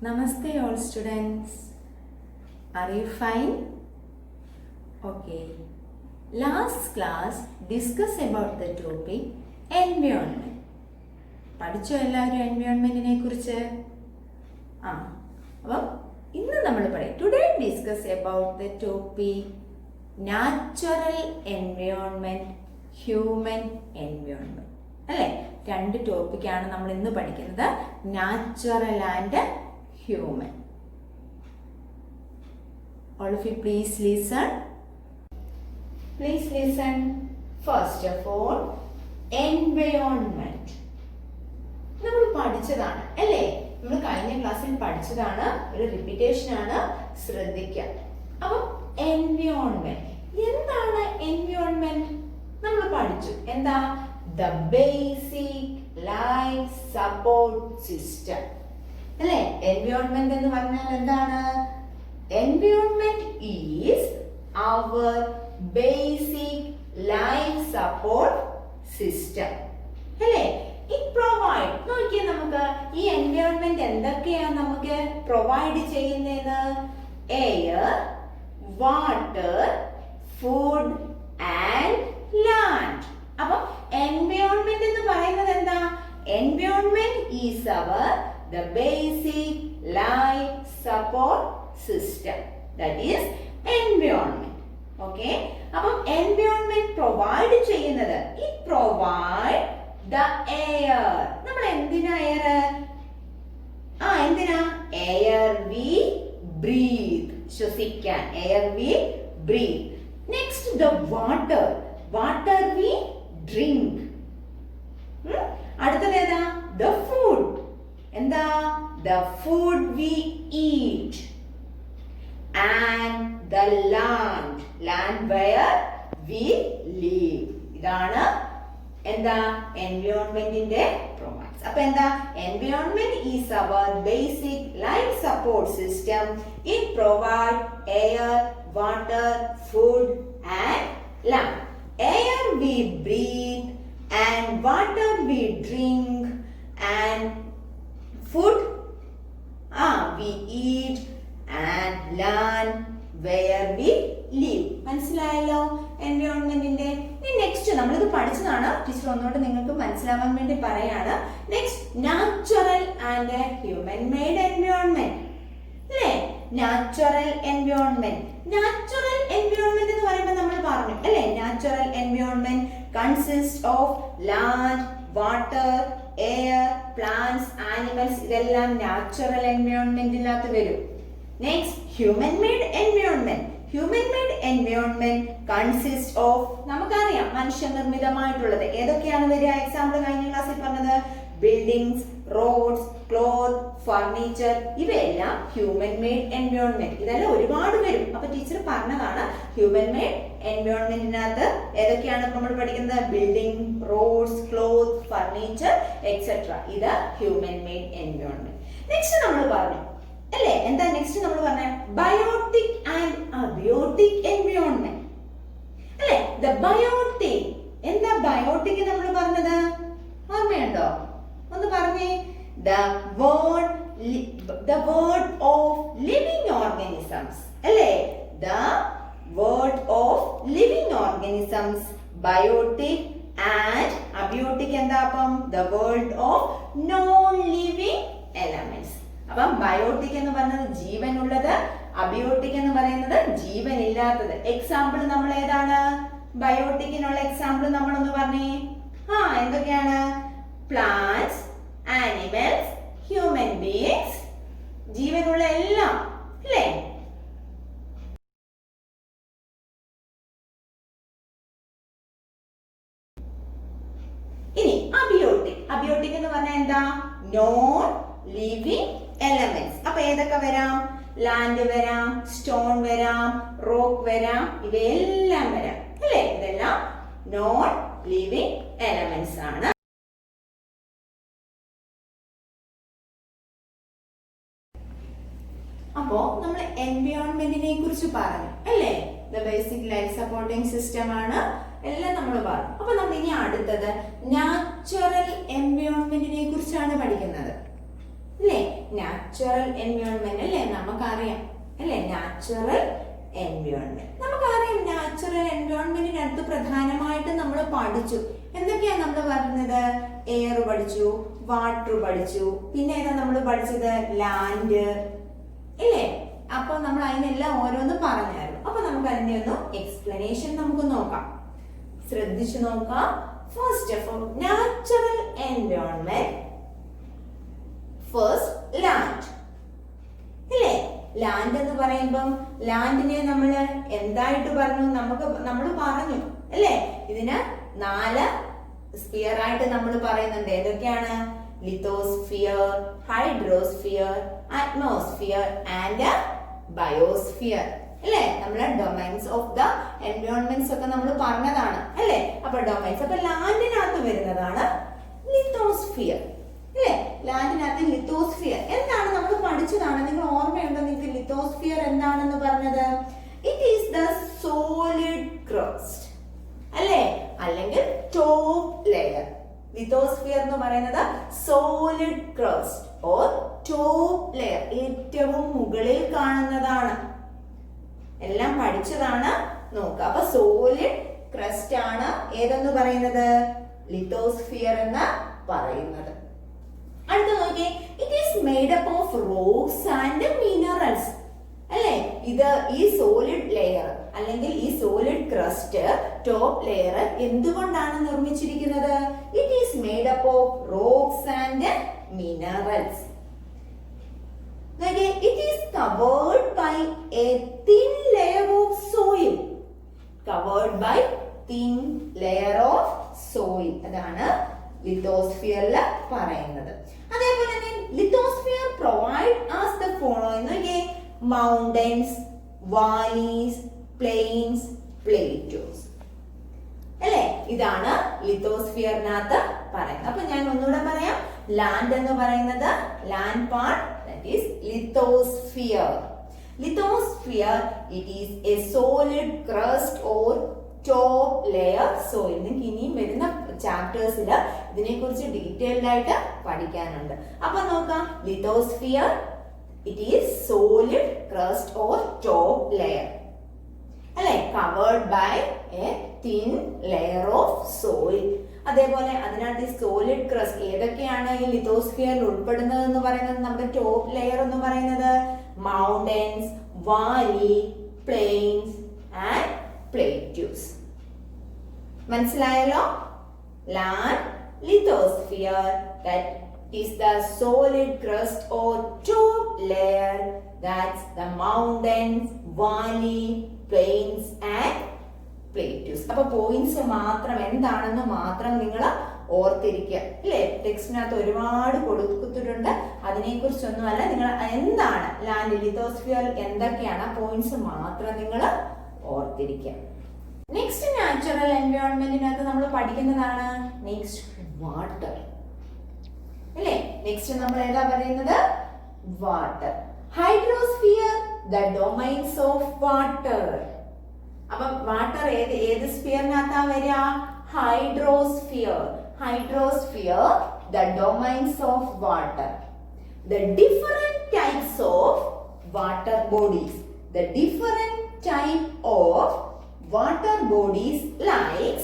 Namaste all students. Are you fine? Okay. Last class discussed about the topic environment. പഠിച്ചോ എല്ലാവരും എൻവയോൺമെന്റിനെ കുറിച്ച്? അപ്പം ഇന്ന് നമ്മൾ today discuss about the topic natural environment, human environment. അല്ലേ? രണ്ട് ടോപ്പിക്കാണ് നമ്മൾ ഇന്ന് പഠിക്കുന്നത്, natural and human. All of you please listen. Please listen. First of all, environment. നമ്മൾ പഠിച്ചതാണ് അല്ലേ? നമ്മൾ കഴിഞ്ഞ ക്ലാസ്സിൽ പഠിച്ചതാണ്, ഒരു റിപ്പീറ്റേഷൻ ആണ്, ശ്രദ്ധിക്കുക. അപ്പം എൻവയോൺമെന്റ് എന്താണ്? എൻവയോൺമെന്റ് നമ്മൾ പഠിച്ചു. എന്താ? The basic life support system. അല്ലേ? എൻവയോൺമെന്റ് എന്ന് പറഞ്ഞാൽ എന്താണ്? Environment is our basic life support system. അല്ലേ? ഇറ്റ് പ്രൊവൈഡ്, നോക്കിയേ, നമുക്ക് ഈ എൻവയോൺമെന്റ് എന്തൊക്കെയാണ് നമുക്ക് പ്രൊവൈഡ് ചെയ്യുന്നത്? Air, water, food and land. അപ്പം എൻവയോൺമെന്റ് എന്ന് പറയുന്നത് എന്താ? Environment is our the basic life support system, that is environment. Okay, അപ്പം environment provide ചെയ്യുന്നത്, it provide the air. നമ്മൾ എന്തിനാ എയർ? എന്തിനാ? air we breathe, ശ്വസിക്കാൻ, air we breathe. Next, the water, water we drink. അടുത്തത് ഏതാ? the food. എന്താ? the food we eat. And the land, land where we live. ഇതാണ് എന്താ? എൻവയോൺമെന്റിന്റെ പ്രൊവൈഡ്സ്. അപ്പൊ എന്താ? Environment is our basic life support system. It provide air, water, food and land. Air we breathe and water we drink and food we eat and land where we live. മനസ്സിലായല്ലോ എൻവയോൺമെന്റിന്റെ? Next നമ്മളിത് പഠിച്ചതാണ്, teacher ഒന്നുകൂടെ നിങ്ങൾക്ക് മനസ്സിലാവാൻ വേണ്ടി പറയാണ്. Next, natural and human made environment. അല്ലേ? Natural environment. Natural environment എന്ന് പറയുമ്പോൾ നമ്മൾ പറഞ്ഞു അല്ലേ? Natural environment consist of land, water, air, plants, animals. ഇതെല്ലാം നാച്ചുറൽ എൻവയോൺമെന്റിനകത്ത് വരും. Next, human made environment. Human made environment consist of, നമുക്കറിയാം, മനുഷ്യനിർമ്മിതമായിട്ടുള്ളത്. ഏതൊക്കെയാണ് വരിക? എക്സാമ്പിൾ കഴിഞ്ഞ ക്ലാസ്സിൽ പറഞ്ഞത് ബിൽഡിങ്സ്, റോഡ്സ്, ക്ലോത്ത്, ഫർണിച്ചർ. ഇവയെല്ലാം ഹ്യൂമൻ മെയ്ഡ് എൻവയോൺമെന്റ്. ഇതെല്ലാം ഒരുപാട് വരും. അപ്പൊ ടീച്ചർ പറഞ്ഞതാണ്, ഹ്യൂമൻ മെയ്ഡ് എൻവയോൺമെന്റിനകത്ത് ഏതൊക്കെയാണ് നമ്മൾ പഠിക്കുന്നത്? Building, roads, cloth, furniture etcetera. ഇത് ഹ്യൂമൻ മെയ്ഡ് എൻവയോൺമെന്റ്. നെക്സ്റ്റ് നമ്മൾ പറഞ്ഞു അല്ലേ? എന്താ നെക്സ്റ്റ് നമ്മൾ പറഞ്ഞ? Biotic and abiotic environment. അല്ലേ? The biotic. എന്താ ബയോട്ടിക് നമ്മൾ പറഞ്ഞത്? ഓർമ്മയുണ്ടോ? ഒന്ന് പറഞ്ഞേ. The word of living organisms. അല്ലേ? The word of living organisms. Biotic and abiotic എന്താ? അപ്പം the word of non-living elements. അപ്പം ബയോട്ടിക് എന്ന് പറയുന്നത് ജീവനുള്ളത്, അബയോട്ടിക് എന്ന് പറയുന്നത് ജീവനില്ലാത്തത്. എക്സാമ്പിൾ നമ്മൾ ഏതാണ്? ബയോട്ടിക്കിനുള്ള എക്സാമ്പിൾ നമ്മളൊന്ന് പറഞ്ഞേ. എന്തൊക്കെയാണ്? പ്ലാന്റ്സ്, ആനിമൽസ്, ഹ്യൂമൻ ബീയിങ്സ്, ജീവനുള്ള എല്ലാം. അല്ലേ? ഇനി അബിയോട്ടിക്. അബിയോട്ടിക് എന്ന് പറഞ്ഞാൽ എന്താ? Non living elements. അപ്പൊ ഏതൊക്കെ വരാം? ലാൻഡ് വരാം, സ്റ്റോൺ വരാം, റോക്ക് വരാം, ഇവയെല്ലാം വരാം. അല്ലേ? ഇതെല്ലാം നോൺ ലിവിങ് എലമെന്റ്സ് ആണ്. അപ്പോ നമ്മൾ എൻവയോൺമെന്റിനെ കുറിച്ച് പറഞ്ഞു അല്ലേ? The basic life supporting system ആണ്, എല്ലാം നമ്മൾ പറഞ്ഞു. അപ്പൊ നമ്മൾ ഇനി അടുത്തത് നാച്ചുറൽ എൻവയോൺമെന്റിനെ കുറിച്ചാണ് പഠിക്കുന്നത്. അല്ലേ? നാച്ചുറൽ എൻവയോൺമെന്റ് അല്ലേ, നമുക്കറിയാം അല്ലേ, നാച്ചുറൽ എൻവയോൺമെന്റ്. നമുക്കറിയാം നാച്ചുറൽ എൻവയോൺമെന്റിനകത്ത് പ്രധാനമായിട്ട് നമ്മൾ പഠിച്ചു. എന്തൊക്കെയാ നമ്മൾ പറഞ്ഞത്? എയർ പഠിച്ചു, വാട്ടർ പഠിച്ചു, പിന്നെ ഏതാ നമ്മൾ പഠിച്ചത്? ലാൻഡ് ഇല്ലേ? അപ്പൊ നമ്മൾ അതിനെല്ലാം ഓരോന്ന് പറഞ്ഞായിരുന്നു. അപ്പൊ നമുക്ക് അതിന്റെ ഒന്ന് എക്സ്പ്ലനേഷൻ നമുക്ക് നോക്കാം. ശ്രദ്ധിച്ചു നോക്കാം. First of all natural environment. First land ഇല്ലേ? ലാൻഡ് എന്ന് പറയുമ്പം ലാൻഡിനെ നമ്മൾ എന്തായിട്ട് പറഞ്ഞു? നമ്മൾ പറഞ്ഞു അല്ലേ, ഇതിന് 4 സ്ഫിയർ ആയിട്ട് നമ്മൾ പറയുന്നുണ്ട്. ഏതൊക്കെയാണ്? Lithosphere, hydrosphere, atmosphere and biosphere അല്ലേ? നമ്മളെ ഡൊമൈൻസ് ഓഫ് ദ എൻവയോൺമെന്റ്സ് ഒക്കെ നമ്മൾ പറഞ്ഞതാണ് അല്ലേ? അപ്പൊ ഡൊമൈൻസ്, അപ്പൊ ലാൻഡിനകത്ത് വരുന്നതാണ് ലിത്തോസ്ഫിയർ അല്ലേ? ലാൻഡിനകത്ത് ലിത്തോസ്ഫിയർ എന്താണ് നമ്മൾ പഠിച്ചതാണ്. നിങ്ങൾ ഓർമ്മയുണ്ടോ നിങ്ങൾക്ക് ലിത്തോസ്ഫിയർ എന്താണെന്ന് പറഞ്ഞത്? It is the solid crest അല്ലേ, അല്ലെങ്കിൽ ടോപ്പ് ലെയർ. ലിത്തോസ്ഫിയർ എന്ന് പറയുന്നത് solid crust or top layer, ഏറ്റവും മുകളിൽ കാണുന്നതാണ്. എല്ലാം പഠിച്ചതാണ്. നോക്കുക. അപ്പൊ സോളിഡ് ക്രസ്റ്റ് ആണ് ഏതെന്ന് പറയുന്നത്? ലിത്തോസ്ഫിയർ എന്ന് പറയുന്നത്. അടുത്ത നോക്കിയേ, it is made up of rocks and minerals അല്ലേ? ഇത് ഈ സോളിഡ് ലെയർ അല്ലെങ്കിൽ ഈ സോളിഡ് ക്രസ്റ്റ് ടോപ്പ് ലെയർ എന്തുകൊണ്ടാണ് നിർമ്മിച്ചിരിക്കുന്നത്? It is made up of rocks and minerals. It is covered by a thin layer of soil. Covered by thin layer of soil, അതാണ് ലിത്തോസ്ഫിയറിൽ പറയുന്നത്. അതേപോലെ തന്നെ lithosphere provide us the following. നോക്കിയേ, mountains, valleys, plains, plateaus അല്ലേ? ഇതാണ് ലിത്തോസ്ഫിയറിനകത്ത് പറയുന്നത്. അപ്പൊ ഞാൻ ഒന്നുകൂടെ പറയാം. ലാൻഡ് എന്ന് പറയുന്നത് land part, that is lithosphere. Lithosphere it is A solid crust or top layer soil. നിങ്ങൾക്ക് ഇനിയും വരുന്ന ചാപ്റ്റേഴ്സിൽ ഇതിനെ കുറിച്ച് ഡീറ്റെയിൽഡ് ആയിട്ട് പഠിക്കാനുണ്ട്. അപ്പൊ നോക്കാം. Lithosphere it is solid crust or top layer അല്ലെ, covered by a thin layer of soil. അതേപോലെ അതിനകത്ത് ഈ സോളിഡ് ക്രസ്റ്റ് ഏതൊക്കെയാണ് ഈ ലിത്തോസ്ഫിയറിൽ ഉൾപ്പെടുന്നത് എന്ന് പറയുന്നത്? നമ്മുടെ ടോപ്പ് ലെയർ എന്ന് പറയുന്നത് mountains, valley, plains and plateaus. മനസ്സിലായല്ലോ? Land, lithosphere, that is the solid crust or top layer, that's the mountains, valley, plains and plateaus. അപ്പൊ പോയിന്റ്സ് മാത്രം എന്താണെന്ന് മാത്രം നിങ്ങൾ ഓർത്തിരിക്കുക അല്ലേ? ടെക്സ്റ്റിനകത്ത് ഒരുപാട് കൊടുത്തിട്ടുണ്ട്, അതിനെ കുറിച്ചൊന്നുമല്ല. നിങ്ങൾ എന്താണ് ലാൻഡ്, ലിത്തോസ്ഫിയർ എന്തൊക്കെയാണ്, പോയിന്റ്സ് മാത്രം നിങ്ങൾ ഓർത്തിരിക്കുക. നെക്സ്റ്റ് നാച്ചുറൽ എൻവയോൺമെന്റിനകത്ത് നമ്മൾ പഠിക്കുന്നതാണ് നെക്സ്റ്റ് വാട്ടർ അല്ലേ? നെക്സ്റ്റ് നമ്മൾ ഏതാ പറയുന്നത്? Water. Hydrosphere, the domains of water. അപ്പൊ വാട്ടർ ഏത് സ്ഫിയറിനകത്താ വരിക? Hydrosphere. Hydrosphere, the domains of water. The different types of water bodies. The different type of water bodies like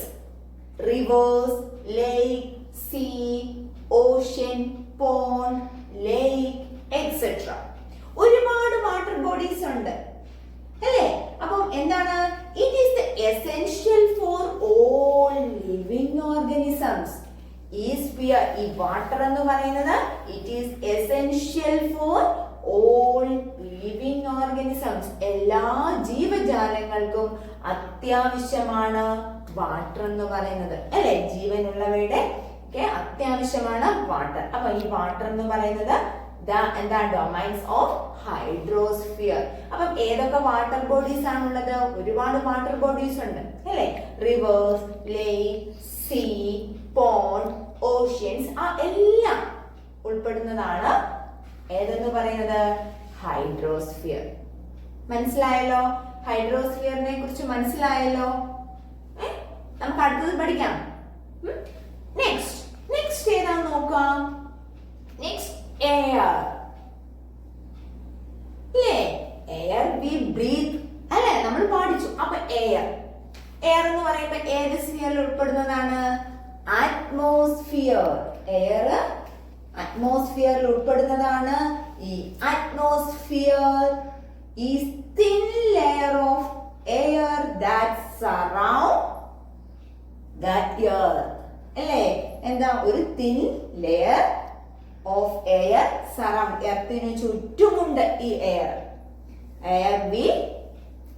rivers, lake, sea, ocean, pond, lake, etc. ഒരുപാട് water bodies ഉണ്ട് അല്ലേ? അപ്പം എന്താണ്? It is the essential for all living organisms. ഈ water എന്ന് പറയുന്നത് it is essential for all living organisms. എല്ലാ ജീവജാലങ്ങൾക്കും അത്യാവശ്യമാണ് വാട്ടർ എന്ന് പറയുന്നത് അല്ലെ? ജീവനുള്ളവയുടെ ഒക്കെ അത്യാവശ്യമാണ് വാട്ടർ. അപ്പൊ ഈ വാട്ടർ എന്ന് പറയുന്നത് എന്താ? Domains of hydrosphere. അപ്പം ഏതൊക്കെ വാട്ടർ ബോഡീസ് ആണുള്ളത്? ഒരുപാട് വാട്ടർ ബോഡീസ് ഉണ്ട് അല്ലെ? റിവേഴ്സ്, ലേക്ക്, സീ, പോണ്ട്, ഓഷ്യൻസ്, ആ എല്ലാം ഉൾപ്പെടുന്നതാണ് ഏതെന്ന് പറയുന്നത്? ഹൈഡ്രോസ്ഫിയർ. മനസ്സിലായല്ലോ? ഹൈഡ്രോസ്ഫിയറിനെ കുറിച്ച് മനസ്സിലായല്ലോ? നമുക്ക് അടുത്തത് പഠിക്കാം. നെക്സ്റ്റ് ഏതാന്ന് നോക്കാം. Next air. ഏതാണ്? അറ്റ്മോസ്ഫിയർ. എയർ അറ്റ്മോസ്ഫിയറിൽ ഉൾപ്പെടുന്നതാണ്. ഈ atmosphere is thin layer of air that surround that earth. അല്ലേ? എന്താ? ഒരു thin layer of air surround, എർത്തിന് ചുറ്റുമുണ്ട് ഈ എയർ. Air V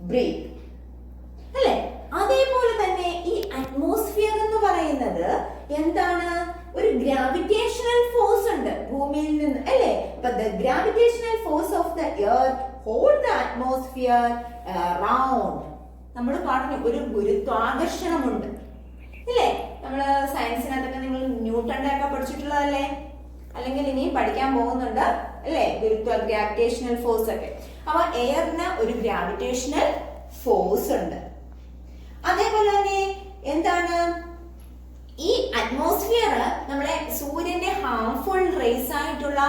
breath. അല്ലേ? അതേപോലെ തന്നെ ഈ അറ്റ്മോസ്ഫിയർ എന്ന് പറയുന്നത് എന്താണ്? ഒരു ഗ്രാവിറ്റേഷണൽ ഫോഴ്സ് ഉണ്ട് ഭൂമിയിൽ നിന്ന്. അല്ലേ? അപ്പൊ the gravitational force of the earth hold the atmosphere around. നമ്മൾ പറഞ്ഞു ഒരു ഗുരുത്വാകർഷണമുണ്ട്. ഇല്ലേ? നമ്മള് സയൻസിനകത്തൊക്കെ നിങ്ങൾ ന്യൂട്ടന്റെ ഒക്കെ പഠിച്ചിട്ടുള്ളതല്ലേ? അല്ലെങ്കിൽ ഇനി പഠിക്കാൻ പോകുന്നുണ്ട്. അല്ലേ? ഗ്രാവിറ്റേഷണൽ ഫോഴ്സ് ഒക്കെ. അപ്പൊ എയറിന് ഒരു ഗ്രാവിറ്റേഷണൽ ഫോഴ്സ് ഉണ്ട്. അതേപോലെ തന്നെ എന്താണ്? ഈ അറ്റ്മോസ്ഫിയർ നമ്മളെ സൂര്യന്റെ ഹാർംഫുൾ റേസ് ആയിട്ടുള്ള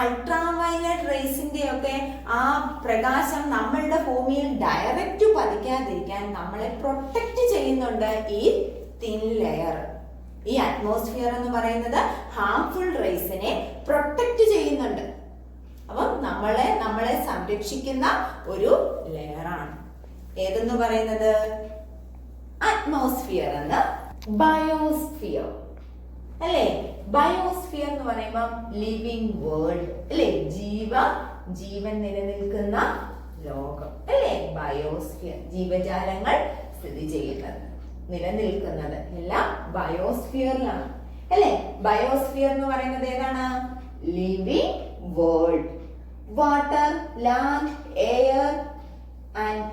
അൾട്രാ വയലറ്റ് റേസിന്റെ ഒക്കെ ആ പ്രകാശം നമ്മളുടെ ഭൂമിയിൽ ഡയറക്റ്റ് പതിക്കാതിരിക്കാൻ നമ്മളെ പ്രൊട്ടക്ട് ചെയ്യുന്നുണ്ട് ഈ തിൻ ലെയർ. ഈ അറ്റ്മോസ്ഫിയർ എന്ന് പറയുന്നത് ഹാർംഫുൾ റേസിനെ പ്രൊട്ടക്ട് ചെയ്യുന്നുണ്ട്. അപ്പം നമ്മളെ സംരക്ഷിക്കുന്ന ഒരു ലെയർ ആണ്. ഏതെന്ന് പറയുന്നത്? അറ്റ്മോസ്ഫിയർ എന്ന ബയോസ്ഫിയർ. അല്ലേ? ബയോസ്ഫിയർ എന്ന് പറയുമ്പോൾ ലിവിങ് വേൾഡ്. അല്ലേ? ജീവൻ നിലനിൽക്കുന്ന ലോകം. അല്ലേ? ബയോസ്ഫിയർ ജീവജാലങ്ങൾ സ്ഥിതി ചെയ്യുന്നത്, നിലനിൽക്കുന്നത് എല്ലാം ബയോസ്ഫിയറിലാണ്. അല്ലേ? ബയോസ്ഫിയർ എന്ന് പറയുന്നത് ഏതാണ്? Living world. Water, land, air and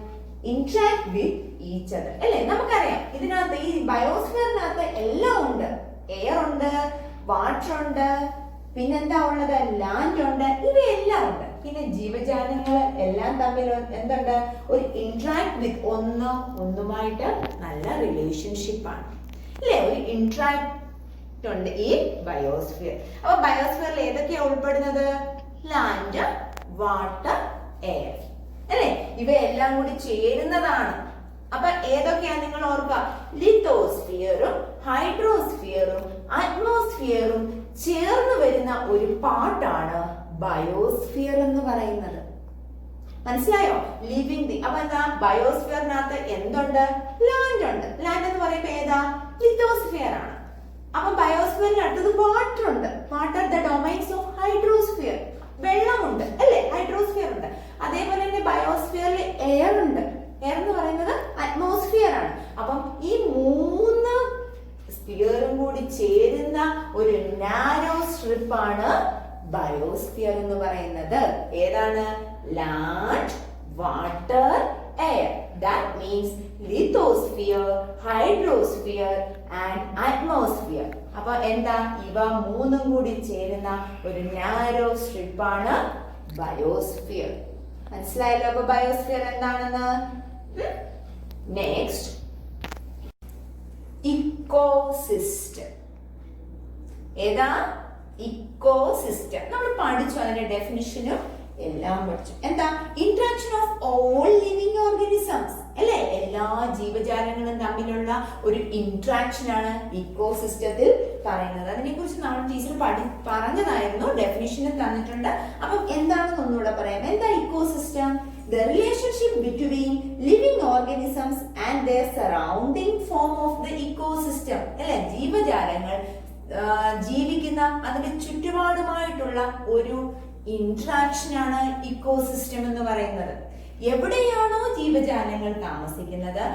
interact with each other. അല്ലേ? നമുക്കറിയാം ഇതിനകത്ത് ഈ ബയോസ്ഫിയറിനകത്ത് എല്ലാം ഉണ്ട്. എയർ ഉണ്ട്, വാട്ടർ ഉണ്ട്, പിന്നെന്താ ഉള്ളത്? ലാൻഡ് ഉണ്ട്, ഇവയെല്ലാം ഉണ്ട്. പിന്നെ ജീവജാലങ്ങൾ എല്ലാം തമ്മിൽ എന്തുണ്ട്? ഒരു ഇന്ററാക്ട് വിത്ത് ഒന്നുമായിട്ട് നല്ല റിലേഷൻഷിപ്പ് ആണ്. അല്ലേ? ഒരു ഇന്ററാക്ട് ഉണ്ട് ഈ ബയോസ്ഫിയർ. അപ്പൊ ബയോസ്ഫിയറിൽ ഏതൊക്കെയാ ഉൾപ്പെടുന്നത്? Land, water, air. അല്ലേ? ഇവയെല്ലാം കൂടി ചേരുന്നതാണ്. അപ്പൊ ഏതൊക്കെയാ നിങ്ങൾ ഓർക്കുക? ലിത്തോസ്ഫിയറും ഹൈഡ്രോസ്ഫിയറും അറ്റ്മോസ്ഫിയറും ചേർന്ന് വരുന്ന ഒരു പാർട്ടാണ് ബയോസ്ഫിയർ എന്ന് പറയുന്നത്. മനസ്സിലായോ? ലിവിംഗ്. അപ്പൊ എന്താ? ബയോസ്ഫിയറിനകത്ത് എന്തുണ്ട്? ലാൻഡ് ഉണ്ട്. ലാൻഡ് എന്ന് പറയുമ്പോ ഏതാ? ലിത്തോസ്ഫിയർ ആണ്. അപ്പൊ ബയോസ്ഫിയറിന് അടുത്തത് വാട്ടർ ഉണ്ട്. Water the domains of hydrosphere. വെള്ളമുണ്ട്. അല്ലേ? ഹൈഡ്രോസ്ഫിയർ ഉണ്ട്. അതേപോലെ തന്നെ ബയോസ്ഫിയറിൽ എയർ ഉണ്ട്. എയർ എന്ന് പറയുന്നത് അറ്റ്മോസ്ഫിയർ ആണ്. അപ്പം ഈ മൂന്ന് സ്ഫിയറും കൂടി ചേരുന്ന ഒരു നാരോ സ്ട്രിപ്പ് ആണ് ബയോസ്ഫിയർ എന്ന് പറയുന്നത്. ഏതാണ്? Land, water, air. That means lithosphere, hydrosphere and atmosphere. അപ്പൊ എന്താ? ഇവ മൂന്നും കൂടി ചേരുന്ന ഒരു നാരോ സ്ട്രിപ്പ് ആണ് ബയോസ്ഫിയർ. മനസ്സിലായല്ലോ അപ്പൊ ബയോസ്ഫിയർ എന്താണെന്ന്? Next, ecosystem. ഏതാ? ഇക്കോസിസ്റ്റം. നമ്മൾ പഠിച്ചു, അതിന്റെ ഡെഫിനിഷനും എല്ലാം പഠിച്ചു. എന്താ? Interaction of all living organisms. അല്ലെ? എല്ലാ ജീവജാലങ്ങളും തമ്മിലുള്ള ഒരു ഇന്ററാക്ഷൻ ആണ് ഇക്കോസിസ്റ്റത്തിൽ പറയുന്നത്. അതിനെ കുറിച്ച് നമ്മൾ ടീച്ചർ പറഞ്ഞതായിരുന്നു, ഡെഫിനിഷനും തന്നിട്ടുണ്ട്. അപ്പം എന്താണെന്ന് ഒന്നുകൂടെ പറയാം. എന്താ ecosystem? The relationship between living organisms and their surrounding form of the ecosystem. അല്ലെ? ജീവജാലങ്ങൾ ജീവിക്കുന്ന അതിന്റെ ചുറ്റുപാടുമായിട്ടുള്ള ഒരു ഇന്ററാക്ഷൻ ആണ് ഇക്കോസിസ്റ്റം എന്ന് പറയുന്നത്. എവിടെയാണോ ജീവജാലങ്ങൾ താമസിക്കുന്നത്,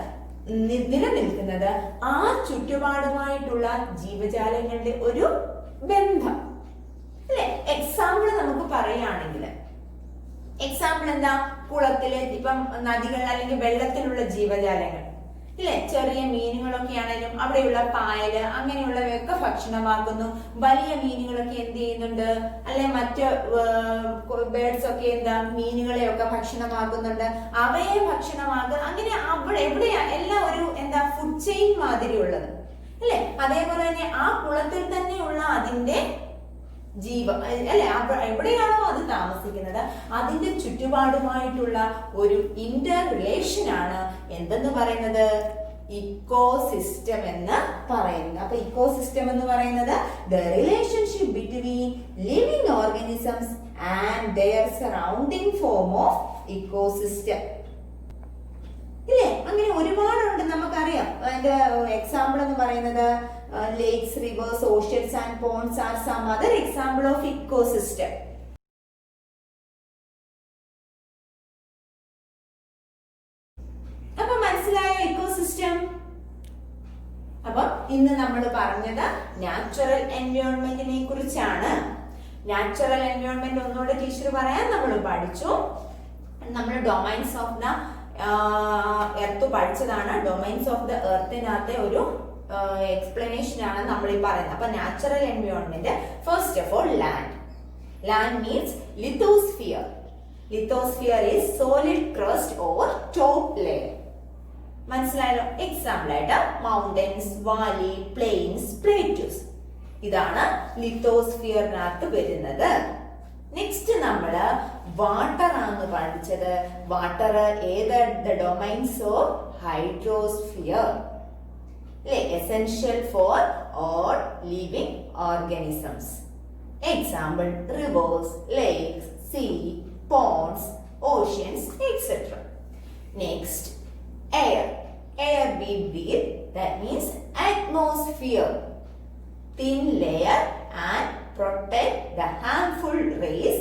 നിലനിൽക്കുന്നത്, ആ ചുറ്റുപാടുമായിട്ടുള്ള ജീവജാലങ്ങളുടെ ഒരു ബന്ധം. അല്ലെ? എക്സാമ്പിൾ നമുക്ക് പറയുകയാണെങ്കിൽ, എക്സാമ്പിൾ എന്താ? കുളത്തില്, ഇപ്പം നദികൾ അല്ലെങ്കിൽ വെള്ളത്തിലുള്ള ജീവജാലങ്ങൾ. ഇല്ലേ? ചെറിയ മീനുകളൊക്കെ ആണെങ്കിലും അവിടെയുള്ള പായല് അങ്ങനെയുള്ളവയൊക്കെ ഭക്ഷണമാക്കുന്നു. വലിയ മീനുകളൊക്കെ എന്ത് ചെയ്യുന്നുണ്ട്? അല്ലെ മറ്റ് ബേർഡ്സ് ഒക്കെ എന്താ? മീനുകളെയൊക്കെ ഭക്ഷണമാക്കുന്നുണ്ട്. അവയെ ഭക്ഷണമാക്കുക. അങ്ങനെ അവിടെ എവിടെയാ എല്ലാം ഒരു എന്താ? ഫുഡ് ചെയിൻ മാതിരി ഉള്ളത്. അല്ലെ? അതേപോലെ തന്നെ ആ കുളത്തിൽ തന്നെയുള്ള അതിന്റെ അല്ലെ എവിടെയാണോ അത് താമസിക്കുന്നത് അതിന്റെ ചുറ്റുപാടുമായിട്ടുള്ള ഒരു ഇന്റർ റിലേഷൻ ആണ് എന്തെന്ന് പറയുന്നത്? ഇക്കോസിസ്റ്റം എന്ന് പറയുന്നത്. അപ്പൊ ഇക്കോസിസ്റ്റം എന്ന് പറയുന്നത് the relationship between living organisms and their surrounding form of ecosystem. ഇല്ലേ, അങ്ങനെ ഒരുപാടുണ്ട്, നമുക്കറിയാം. അതിന്റെ എക്സാമ്പിൾ എന്ന് പറയുന്നത് lakes, rivers, oceans and ponds are some other example of ecosystem. അപ്പൊ മനസ്സിലായോ ഇക്കോസിസ്റ്റം? അപ്പൊ ഇന്ന് നമ്മൾ പറഞ്ഞത് നാച്ചുറൽ എൻവയോൺമെന്റിനെ കുറിച്ചാണ്. നാച്ചുറൽ എൻവയോൺമെന്റ് ഒന്നുകൂടെ ടീച്ചർ പറയാൻ നമ്മൾ പഠിച്ചു. നമ്മൾ ഡൊമൈൻസ് ഓഫ് ദ എർത്ത് പഠിച്ചതാണ്. ഡൊമൈൻസ് ഓഫ് ദ എർത്തിനകത്തെ ഒരു എക്സ്പ്ലനേഷൻ ആണ് നമ്മൾ ഈ പറയുന്നത്. അപ്പൊ natural environment, first of all land. Land means lithosphere. Lithosphere is solid crust or top layer. മനസ്സിലായല്ലോ? എക്സാമ്പിൾ ആയിട്ട് മൗണ്ടൻസ്, വാലി, പ്ലെയിൻസ്, പ്ലേറ്റ്യൂസ്, ഇതാണ് ലിത്തോസ്ഫിയറിനകത്ത് വരുന്നത്. നെക്സ്റ്റ് നമ്മള് വാട്ടർ ആണ് പഠിച്ചത്. വാട്ടർ ഏത് ഡൊമൈൻസ് ഓഫ് ഹൈഡ്രോസ്ഫിയർ, അല്ലെ, essential for all living organisms. Example rivers, lakes, sea, ponds, oceans, etcetera. Next air. Air we breathe, that means atmosphere. Thin layer and protect the harmful rays.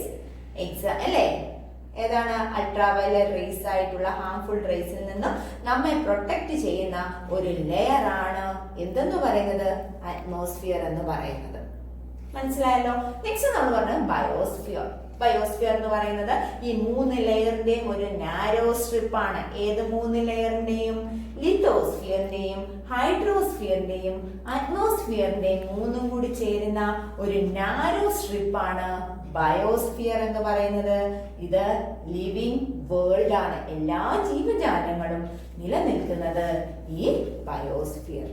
അല്ലേ, ഏതാണ്? Ultraviolet raise ആയിട്ടുള്ള harmful റേസിൽ നിന്നും നമ്മെ protect ചെയ്യുന്ന ഒരു layer ആണ് എന്തെന്ന് പറയുന്നത്? അറ്റ്മോസ്ഫിയർ എന്ന് പറയുന്നത്. മനസ്സിലായല്ലോ? നെക്സ്റ്റ് നമ്മൾ പറഞ്ഞത് ബയോസ്ഫിയർ. ബയോസ്ഫിയർ എന്ന് പറയുന്നത് ഈ 3 ലെയറിന്റെയും ഒരു നാരോ സ്ട്രിപ്പ് ആണ്. ഏത് 3 ലെയറിന്റെയും? ലിത്തോസ്ഫിയറിന്റെയും ഹൈഡ്രോസ്ഫിയറിന്റെയും അറ്റ്മോസ്ഫിയറിന്റെയും 3ഉം കൂടി ചേരുന്ന ഒരു നാരോ സ്ട്രിപ്പ് ആണ് ബയോസ്ഫിയർ എന്ന് പറയുന്നത്. ഇത് ലിവിംഗ് വേൾഡ് ആണ്. എല്ലാ ജീവജാലങ്ങളും നിലനിൽക്കുന്നത് ഈ ബയോസ്ഫിയർ.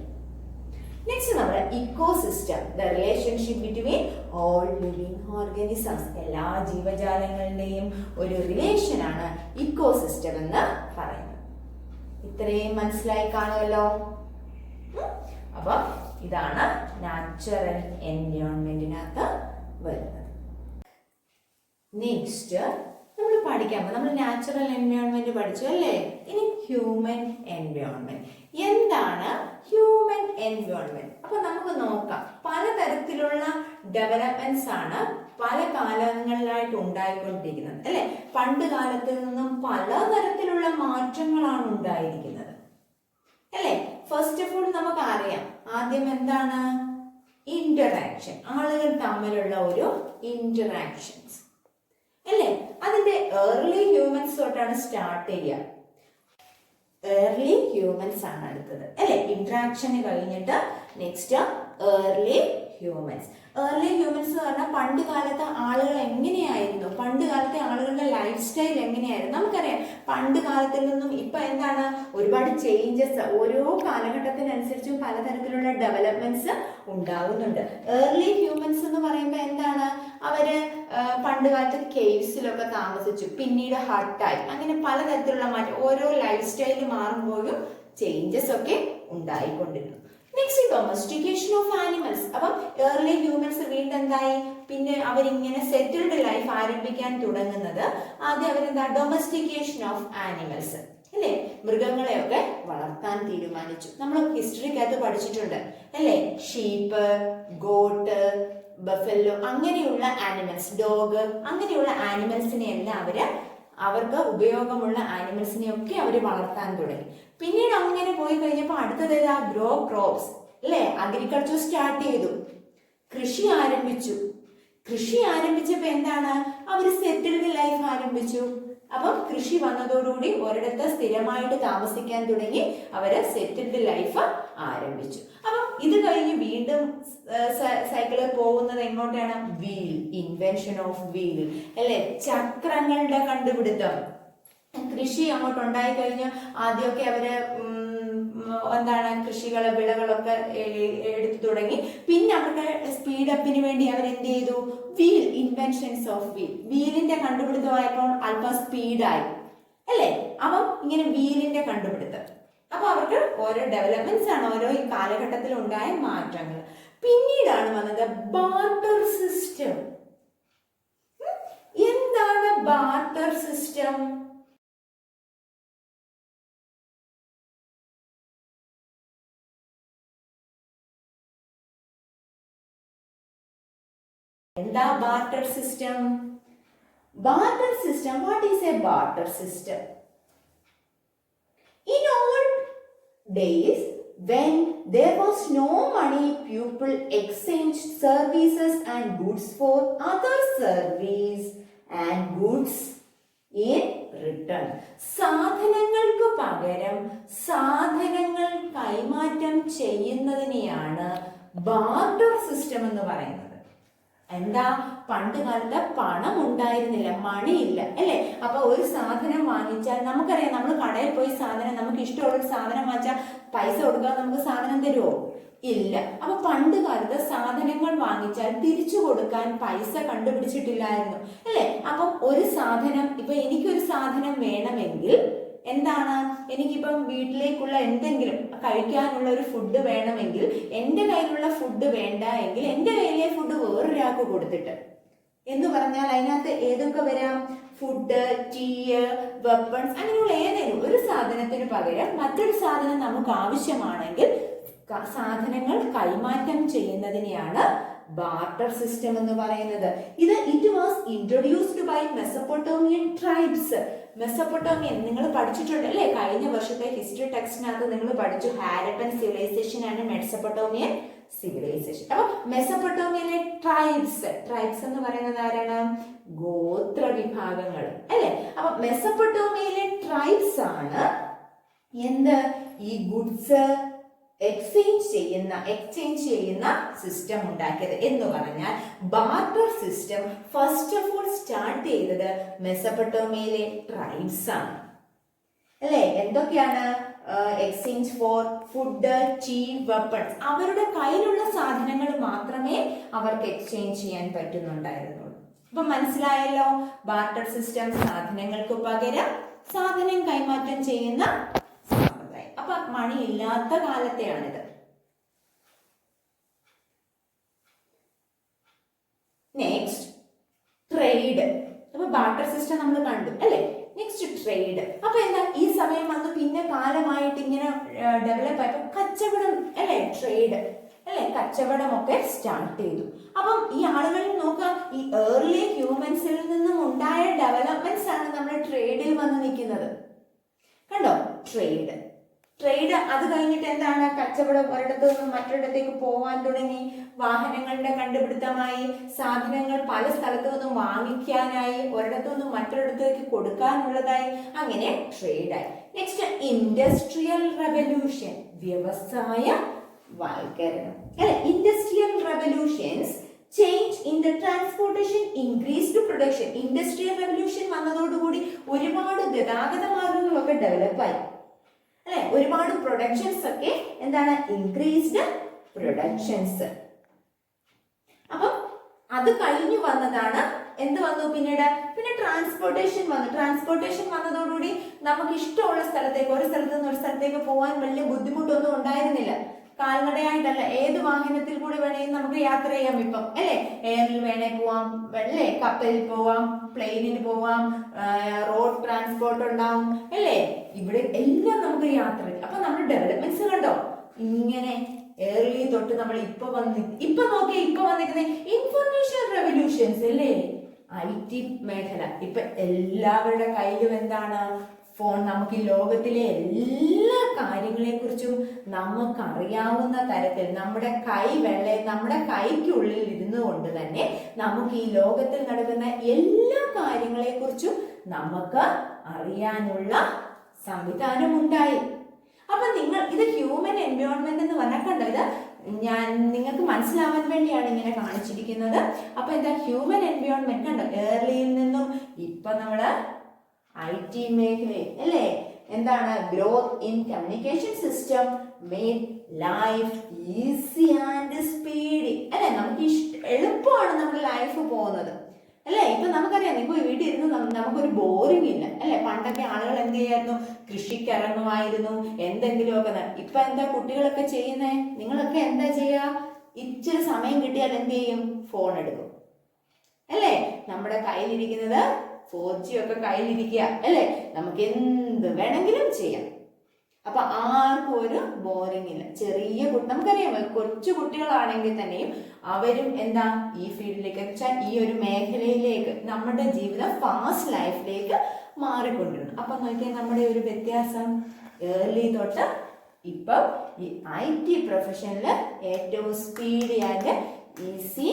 നെക്സ്റ്റ് നമ്മൾ ecosystem, the relationship between all living organisms. എല്ലാ ജീവജാലങ്ങളുടെയും ഒരു റിലേഷൻ ആണ് ഇക്കോസിസ്റ്റം എന്ന് പറയുന്നത്. ഇത്രയും മനസ്സിലായി കാണുമല്ലോ. അപ്പൊ ഇതാണ് നാച്ചുറൽ എൻവയോൺമെന്റിനകത്ത് വരുന്നത്. നെക്സ്റ്റ് നമ്മൾ പഠിക്കാൻ, നമ്മൾ നാച്ചുറൽ എൻവയോൺമെന്റ് പഠിച്ചു അല്ലേ? ഇനി ഹ്യൂമൻ എൻവയോൺമെന്റ്. എന്താണ് ഹ്യൂമൻ എൻവയോൺമെന്റ്? അപ്പൊ നമുക്ക് നോക്കാം. പലതരത്തിലുള്ള ഡെവലപ്മെന്റ്സ് ആണ് പല കാലങ്ങളിലായിട്ട് ഉണ്ടായിക്കൊണ്ടിരിക്കുന്നത്, അല്ലെ? പണ്ട് കാലത്തിൽ നിന്നും പലതരത്തിലുള്ള മാറ്റങ്ങളാണ് ഉണ്ടായിരിക്കുന്നത്, അല്ലെ? ഫസ്റ്റ് ഓഫ് ഓൾ നമുക്ക് അറിയാം, ആദ്യം എന്താണ്? ഇന്ററാക്ഷൻ. ആളുകൾ തമ്മിലുള്ള ഒരു ഇന്ററാക്ഷൻസ്, അല്ലേ? അതിന്റെ ഏർലി ഹ്യൂമൻസ് തൊട്ടാണ് സ്റ്റാർട്ട് ചെയ്യുക. ഏർലി ഹ്യൂമൻസ് ആണ് അടുത്തത്, അല്ലെ? ഇന്ററാക്ഷന് കഴിഞ്ഞിട്ട് next early humans. Early humans എന്ന് പറഞ്ഞാൽ പണ്ട് കാലത്തെ ആളുകൾ എങ്ങനെയായിരുന്നു, പണ്ട് കാലത്തെ ആളുകളുടെ ലൈഫ് സ്റ്റൈൽ എങ്ങനെയായിരുന്നു. നമുക്കറിയാം പണ്ട് കാലത്തിൽ നിന്നും ഇപ്പൊ എന്താണ്, ഒരുപാട് ചേഞ്ചസ് ഓരോ കാലഘട്ടത്തിനനുസരിച്ചും പലതരത്തിലുള്ള ഡെവലപ്മെന്റ്സ് ഉണ്ടാകുന്നുണ്ട്. ഏർലി ഹ്യൂമൻസ് എന്ന് പറയുമ്പോൾ എന്താണ്, അവര് പണ്ട് കാലത്ത് കേവ്സിലൊക്കെ താമസിച്ചു, പിന്നീട് ഹട്ടായി, അങ്ങനെ പലതരത്തിലുള്ള മാറ്റം. ഓരോ ലൈഫ് സ്റ്റൈൽ മാറുമ്പോഴും ചേഞ്ചസ് ഒക്കെ ഉണ്ടായിക്കൊണ്ടിരുന്നു. Next domestication of animals. അപ്പം ഏർലി ഹ്യൂമൻസ് വീണ്ടും എന്തായി, പിന്നെ അവരിങ്ങനെ സെറ്റിൽഡ് ലൈഫ് ആരംഭിക്കാൻ തുടങ്ങുന്നത്. ആദ്യം അവരെന്താ, ഡൊമസ്റ്റിക്കേഷൻ ഓഫ് ആനിമൽസ്, അല്ലേ? മൃഗങ്ങളെയൊക്കെ വളർത്താൻ തീരുമാനിച്ചു. നമ്മൾ ഹിസ്റ്ററിക്കകത്ത് പഠിച്ചിട്ടുണ്ട്, അല്ലേ? ഷീപ്പ്, ഗോട്ട്, ബഫല്ലോ, അങ്ങനെയുള്ള ആനിമൽസ്, ഡോഗ്, അങ്ങനെയുള്ള ആനിമൽസിനെ എല്ലാം അവർക്ക് ഉപയോഗമുള്ള ആനിമൽസിനെ ഒക്കെ അവർ വളർത്താൻ തുടങ്ങി. പിന്നീട് അങ്ങനെ പോയി കഴിഞ്ഞപ്പോൾ അടുത്തത് ഏതാ, ഗ്രോ ക്രോപ്സ്, അല്ലേ? അഗ്രികൾച്ചർ സ്റ്റാർട്ട് ചെയ്തു, കൃഷി ആരംഭിച്ചു. കൃഷി ആരംഭിച്ചപ്പോൾ എന്താണ്, അവർ സെറ്റിൽഡ് ലൈഫ് ആരംഭിച്ചു. അപ്പം കൃഷി വന്നതോടുകൂടി ഒരിടത്ത് സ്ഥിരമായിട്ട് താമസിക്കാൻ തുടങ്ങി, അവര് സെറ്റിൽഡ് ലൈഫ് ആരംഭിച്ചു. അപ്പം ഇത് കഴിഞ്ഞ് വീണ്ടും സൈക്കിളിൽ പോകുന്നത് എങ്ങോട്ടാണ്, വീൽ, ഇൻവെൻഷൻ ഓഫ് വീൽ, അല്ലെ? ചക്രങ്ങളുടെ കണ്ടുപിടുത്തം. കൃഷി അങ്ങോട്ട് ഉണ്ടായി കഴിഞ്ഞ് ആദ്യമൊക്കെ അവര് എന്താണ്, കൃഷികള്, വിളകളൊക്കെ എടുത്തു തുടങ്ങി. പിന്നെ അവരുടെ സ്പീഡപ്പിന് വേണ്ടി അവരെന്ത് ചെയ്തു, വീൽ, ഇൻവെൻഷൻസ് ഓഫ് വീൽ, വീലിന്റെ കണ്ടുപിടുത്തമായപ്പോൾ അല്പം സ്പീഡായി, അല്ലേ? അപ്പം ഇങ്ങനെ വീലിന്റെ കണ്ടുപിടുത്തം, അപ്പൊ അവർക്ക് ഓരോ ഡെവലപ്മെന്റ്സ് ആണ്, ഓരോ ഈ കാലഘട്ടത്തിൽ ഉണ്ടായ മാറ്റങ്ങൾ. പിന്നീടാണ് വന്നത് ബാർട്ടർ സിസ്റ്റം. എന്താണ് ബാർട്ടർ സിസ്റ്റം? എന്താ barter system? Barter system, what is A barter system? In old days, when there was no money, people exchanged services and goods for other service and goods in return. സാധനങ്ങൾക്ക് പകരം സാധനങ്ങൾ കൈമാറ്റം ചെയ്യുന്നതിനെയാണ് barter system എന്ന് പറയുന്നത്. എന്താ, പണ്ട് കാലത്ത് പണം ഉണ്ടായിരുന്നില്ല, മണിയില്ല അല്ലേ? അപ്പൊ ഒരു സാധനം വാങ്ങിച്ചാൽ നമുക്കറിയാം, നമ്മൾ കടയിൽ പോയി സാധനം, നമുക്ക് ഇഷ്ടമുള്ള സാധനം വാങ്ങിച്ചാൽ പൈസ കൊടുക്കാൻ നമുക്ക് സാധനം തരുമോ? ഇല്ല. അപ്പൊ പണ്ട് കാലത്ത് സാധനങ്ങൾ വാങ്ങിച്ചാൽ തിരിച്ചു കൊടുക്കാൻ പൈസ കണ്ടുപിടിച്ചിട്ടില്ലായിരുന്നു അല്ലേ? അപ്പം ഒരു സാധനം, ഇപ്പൊ എനിക്കൊരു സാധനം വേണമെങ്കിൽ എന്താണ്, എനിക്കിപ്പം വീട്ടിലേക്കുള്ള എന്തെങ്കിലും കഴിക്കാനുള്ള ഒരു ഫുഡ് വേണമെങ്കിൽ എൻ്റെ കയ്യിലുള്ള ഫുഡ് വേണ്ട എങ്കിൽ എൻ്റെ കയ്യിലെ ഫുഡ് വേറൊരാൾക്ക് കൊടുത്തിട്ട് എന്ന് പറഞ്ഞാൽ അതിനകത്ത് ഏതൊക്കെ വരാം? ഫുഡ്, ടീ, വെപ്പൺസ്, അങ്ങനെയുള്ള ഏതെങ്കിലും ഒരു സാധനത്തിന് പകരം മറ്റൊരു സാധനം നമുക്ക് ആവശ്യമാണെങ്കിൽ സാധനങ്ങൾ കൈമാറ്റം ചെയ്യുന്നതിനെയാണ് ബാർട്ടർ സിസ്റ്റം എന്ന് പറയുന്നത്. It was introduced by Mesopotamian tribes. Mesopotamian നിങ്ങൾ പഠിച്ചിട്ടുണ്ട് അല്ലേ? കഴിഞ്ഞ വർഷത്തെ ഹിസ്റ്ററി ടെക്സ്റ്റിനകത്ത് നിങ്ങൾ പഠിച്ചു ഹാരപ്പൻ സിവിലൈസേഷൻ ആണ് മെസപ്പൊട്ടോമിയൻ സിവിലൈസേഷൻ. അപ്പൊ മെസപ്പൊട്ടോമിയയിലെ ട്രൈബ്സ് എന്ന് പറയുന്നത് ആരാണ്? ഗോത്ര വിഭാഗങ്ങൾ അല്ലെ? അപ്പൊ മെസപ്പൊട്ടോമിയയിലെ ട്രൈബ്സ് ആണ് എന്ത്, ഈ ഗുഡ്സ് എക്സ്ചേഞ്ച് ചെയ്യുന്ന സിസ്റ്റം ഉണ്ടാക്കിയത്. എന്ന് പറഞ്ഞാൽ barter system first of all start ചെയ്തത് മെസപ്പൊട്ടോമിയയിലെ ട്രൈബ്സ് ആണ് അല്ലെ? എന്തൊക്കെയാണ്? Exchange for food, tea, weapons. അവരുടെ കയ്യിലുള്ള സാധനങ്ങൾ മാത്രമേ അവർക്ക് എക്സ്ചേഞ്ച് ചെയ്യാൻ പറ്റുന്നുണ്ടായിരുന്നുള്ളൂ. അപ്പൊ മനസ്സിലായല്ലോ, ബാർട്ടർ സിസ്റ്റം സാധനങ്ങൾക്ക് പകരം സാധനം കൈമാറ്റം ചെയ്യുന്ന. അപ്പൊ മണി ഇല്ലാത്ത കാലത്തെയാണിത്. Next trade. അപ്പൊ ബാർട്ടർ സിസ്റ്റം നമ്മൾ കണ്ടു അല്ലെ? Next trade. അപ്പൊ എന്താ, ഈ സമയം വന്ന് പിന്നെ കാലമായിട്ട് ഇങ്ങനെ ഡെവലപ്പ് ആയപ്പോ കച്ചവടം അല്ലെ? ട്രേഡ് അല്ലെ? കച്ചവടമൊക്കെ സ്റ്റാർട്ട് ചെയ്തു. അപ്പം ഈ ആളുകൾ നോക്കുക, ഈ ഏർലി ഹ്യൂമൻസിൽ നിന്നും ഉണ്ടായ ഡെവലപ്മെന്റ്സ് ആണ് നമ്മുടെ ട്രേഡിൽ വന്ന് നിൽക്കുന്നത്. കണ്ടോ? ട്രേഡ്. അത് കഴിഞ്ഞിട്ട് എന്താണ്? കച്ചവടം ഒരിടത്തു നിന്നും മറ്റൊരിടത്തേക്ക് പോവാൻ തുടങ്ങി. വാഹനങ്ങളുടെ കണ്ടുപിടുത്തമായി. സാധനങ്ങൾ പല സ്ഥലത്തു നിന്നും വാങ്ങിക്കാനായി, ഒരിടത്തു നിന്നും മറ്റൊരിടത്തേക്ക് കൊടുക്കാനുള്ളതായി. അങ്ങനെ ട്രേഡായി. നെക്സ്റ്റ് ഇൻഡസ്ട്രിയൽ റെവല്യൂഷൻ, വ്യവസായ വൽക്കരണം അല്ലെ? Industrial revolutions change in the transportation, increased production. Industrial revolution വന്നതോടുകൂടി ഒരുപാട് ഗതാഗത മാർഗങ്ങളൊക്കെ ഡെവലപ്പായി അല്ലെ? ഒരുപാട് പ്രൊഡക്ഷൻസ് ഒക്കെ എന്താണ്? Increased productions. അപ്പം അത് കഴിഞ്ഞു വന്നതാണ് എന്ത് വന്നു പിന്നീട്? പിന്നെ ട്രാൻസ്പോർട്ടേഷൻ വന്നു. ട്രാൻസ്പോർട്ടേഷൻ വന്നതോടുകൂടി നമുക്ക് ഇഷ്ടമുള്ള സ്ഥലത്തേക്ക്, ഒരു സ്ഥലത്ത് നിന്ന് ഒരു സ്ഥലത്തേക്ക് പോകാൻ വലിയ ബുദ്ധിമുട്ടൊന്നും ഉണ്ടായിരുന്നില്ല. കാൽനടയായിട്ടല്ല, ഏത് വാഹനത്തിൽ കൂടി വേണമെങ്കിൽ നമുക്ക് യാത്ര ചെയ്യാം ഇപ്പം അല്ലെ? എയറിൽ വേണേ പോവാം അല്ലേ? കപ്പലിൽ പോവാം, പ്ലെയിനിൽ പോവാം, റോഡ് ട്രാൻസ്പോർട്ട് ഉണ്ടാവും അല്ലേ? ഇവിടെ എല്ലാം നമുക്ക് യാത്ര. അപ്പൊ നമ്മൾ ഡെവലപ്മെന്റ്സ് കണ്ടോ? ഇങ്ങനെ ഏർലി തൊട്ട് നമ്മൾ ഇപ്പൊ വന്നിരിക്കുന്ന ഇൻഫർമേഷൻ റെവല്യൂഷൻസ് അല്ലേ? IT മേഖല. ഇപ്പൊ എല്ലാവരുടെ കയ്യിലും എന്താണ്? ഫോൺ. നമുക്ക് ഈ ലോകത്തിലെ എല്ലാ കാര്യങ്ങളെ കുറിച്ചും നമുക്കറിയാവുന്ന തരത്തിൽ നമ്മുടെ കൈക്കുള്ളിൽ ഇരുന്നു കൊണ്ട് തന്നെ നമുക്ക് ഈ ലോകത്തിൽ നടക്കുന്ന എല്ലാ കാര്യങ്ങളെ കുറിച്ചും നമുക്ക് അറിയാനുള്ള സംവിധാനം ഉണ്ടായി. അപ്പൊ ഇത് ഹ്യൂമൻ എൻവയോൺമെന്റ് എന്ന് പറഞ്ഞാൽ കണ്ടോ? ഇത് ഞാൻ നിങ്ങൾക്ക് മനസ്സിലാവാൻ വേണ്ടിയാണ് ഇങ്ങനെ കാണിച്ചിരിക്കുന്നത്. അപ്പൊ എന്താ ഹ്യൂമൻ എൻവയോൺമെന്റ് കണ്ടോ? ഏർലിയിൽ നിന്നും ഇപ്പൊ നമ്മള് IT മേഖലയിൽ അല്ലേ? എന്താണ്? Growth in communication system made life easy and speedy അല്ലെ? നമുക്ക് എളുപ്പമാണ് നമ്മുടെ ലൈഫ് പോകുന്നത് അല്ലേ? ഇപ്പൊ നമുക്കറിയാം, പോയി വീട്ടിൽ ഇരുന്ന് നമുക്കൊരു ബോറിംഗ് ഇല്ല അല്ലെ. പണ്ടൊക്കെ ആളുകൾ എന്ത് ചെയ്യായിരുന്നു, കൃഷിക്ക് ഇറങ്ങുമായിരുന്നു, എന്തെങ്കിലുമൊക്കെ. ഇപ്പൊ എന്താ കുട്ടികളൊക്കെ ചെയ്യുന്നേ? നിങ്ങളൊക്കെ എന്താ ചെയ്യാ? ഇച്ചിരി സമയം കിട്ടിയാൽ എന്ത് ചെയ്യും? ഫോൺ എടുക്കും അല്ലേ. നമ്മുടെ കയ്യിലിരിക്കുന്നത് 4G ഒക്കെ കയ്യിലിരിക്കുക അല്ലേ. നമുക്ക് എന്ത് വേണമെങ്കിലും ചെയ്യാം. അപ്പൊ ആർക്കും ഒരു ബോറിംഗ് ഇല്ല. ചെറിയ നമുക്കറിയാം, കൊച്ചു കുട്ടികളാണെങ്കിൽ തന്നെയും അവരും എന്താ ഈ ഫീൽഡിലേക്ക് വെച്ചാൽ ഈ ഒരു മേഖലയിലേക്ക്, നമ്മുടെ ജീവിതം ഫാസ്റ്റ് ലൈഫിലേക്ക് മാറിക്കൊണ്ടിരുന്നു. അപ്പൊ നോക്കിയാൽ നമ്മുടെ ഒരു വ്യത്യാസം ഏർലി തൊട്ട് ഇപ്പം ഈ IT പ്രൊഫഷനിൽ ഏറ്റവും സ്പീഡി ആൻഡ് ഈസി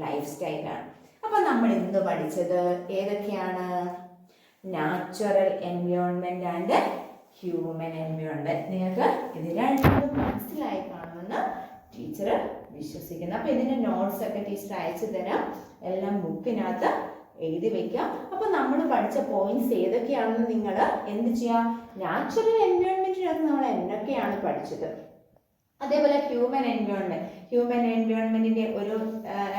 ലൈഫ് സ്റ്റൈലാണ്. അപ്പൊ നമ്മൾ ഇന്ന് പഠിച്ചത് ഏതൊക്കെയാണ്? Natural environment and human environment. നിങ്ങൾക്ക് ഇത് രണ്ടും മനസ്സിലായി കാണുമെന്ന് ടീച്ചർ വിശ്വസിക്കുന്നു. അപ്പൊ ഇതിന്റെ നോട്ട്സ് ഒക്കെ ടീച്ചർ അയച്ചു തരാം. എല്ലാം ബുക്കിനകത്ത് എഴുതി വെക്കാം. അപ്പൊ നമ്മൾ പഠിച്ച പോയിന്റ്സ് ഏതൊക്കെയാണെന്ന് നിങ്ങൾ എന്ത് ചെയ്യാം? നാച്ചുറൽ എൻവയോൺമെന്റിനകത്ത് നമ്മൾ എന്തൊക്കെയാണ് പഠിച്ചത്, അതേപോലെ ഹ്യൂമൻ എൻവയോൺമെന്റിന്റെ ഒരു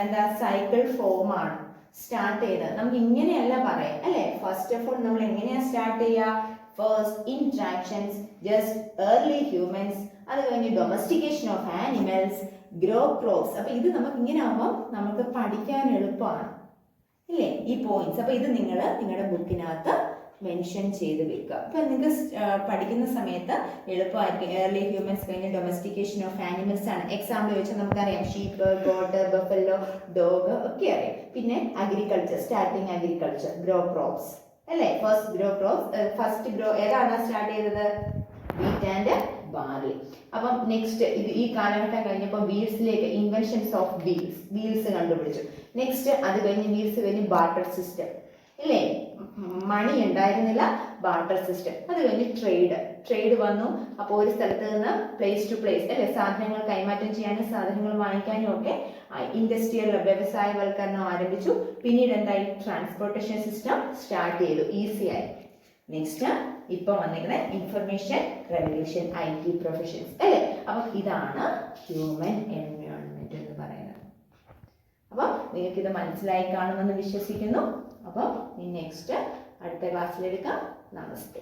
എന്താ സൈക്കിൾ ഫോമാണ് സ്റ്റാർട്ട് ചെയ്തത്. നമുക്ക് ഇങ്ങനെയല്ല പറയാം അല്ലെ. ഫസ്റ്റ് ഓഫ് ഓൾ നമ്മൾ എങ്ങനെയാ സ്റ്റാർട്ട് ചെയ്യുക? First interactions, just early humans, അത് കഴിഞ്ഞ് domestication of animals, grow crops. അപ്പൊ ഇത് നമുക്ക് ഇങ്ങനെ ആവുമ്പോൾ നമുക്ക് പഠിക്കാൻ എളുപ്പമാണ് ഇല്ലേ ഈ പോയിന്റ്സ്. അപ്പൊ ഇത് നിങ്ങൾ നിങ്ങളുടെ ബുക്കിനകത്ത് മെൻഷൻ ചെയ്ത് വെക്കുക. അപ്പൊ നിങ്ങൾക്ക് പഠിക്കുന്ന സമയത്ത് എളുപ്പമായിരിക്കും. ഏർലി ഹ്യൂമൻസ് കഴിഞ്ഞ് ഡൊമസ്റ്റിക്കേഷൻ ഓഫ് ആനിമൽസ് ആണ്. എക്സാമ്പിൾ വെച്ചാൽ നമുക്കറിയാം ഷീപ്പ്, ഗോട്ട്, ബഫല്ലോ, ഡോഗ് ഒക്കെ അറിയാം. പിന്നെ agriculture, starting agriculture, grow crops അല്ലേ. ഫസ്റ്റ് ഗ്രോ ഏതാണ് സ്റ്റാർട്ട് ചെയ്തത്? Wheat and barley. അപ്പം നെക്സ്റ്റ് ഈ കാലഘട്ടം കഴിഞ്ഞപ്പോൾ വീൽസിലേക്ക്, ഇൻവെൻഷൻസ് ഓഫ് വീൽസ് കണ്ടുപിടിച്ചു. നെക്സ്റ്റ് അത് കഴിഞ്ഞ് വീൽസ് കഴിഞ്ഞ് ബാർട്ടർ സിസ്റ്റം ഇല്ലേ. മണി ഉണ്ടായിരുന്നില്ല, ബാർട്ടർ സിസ്റ്റം. അത് കഴിഞ്ഞ് ട്രേഡ് വന്നു. അപ്പോൾ ഒരു സ്ഥലത്ത് നിന്ന് പ്ലേസ് ടു പ്ലേസ് അല്ലെ, സാധനങ്ങൾ കൈമാറ്റം ചെയ്യാനും സാധനങ്ങൾ വാങ്ങിക്കാനും ഒക്കെ ഇൻഡസ്ട്രിയൽ വ്യവസായവൽക്കരണം ആരംഭിച്ചു. പിന്നീട് എന്തായി? ട്രാൻസ്പോർട്ടേഷൻ സിസ്റ്റം സ്റ്റാർട്ട് ചെയ്തു, ഈസിയായി. നെക്സ്റ്റ് ഇപ്പൊ വന്നിരിക്കുന്ന ഇൻഫർമേഷൻ റെവല്യൂഷൻ, IT പ്രൊഫഷൻസ് അല്ലെ. അപ്പൊ ഇതാണ് ഹ്യൂമൻ എൻവയോൺമെന്റ് എന്ന് പറയുന്നത്. അപ്പൊ നിങ്ങൾക്ക് ഇത് മനസ്സിലായി കാണുമെന്ന് വിശ്വസിക്കുന്നു. അപ്പോൾ നെക്സ്റ്റ് അടുത്ത ക്ലാസ്സിലെടുക്കാം. നമസ്തേ.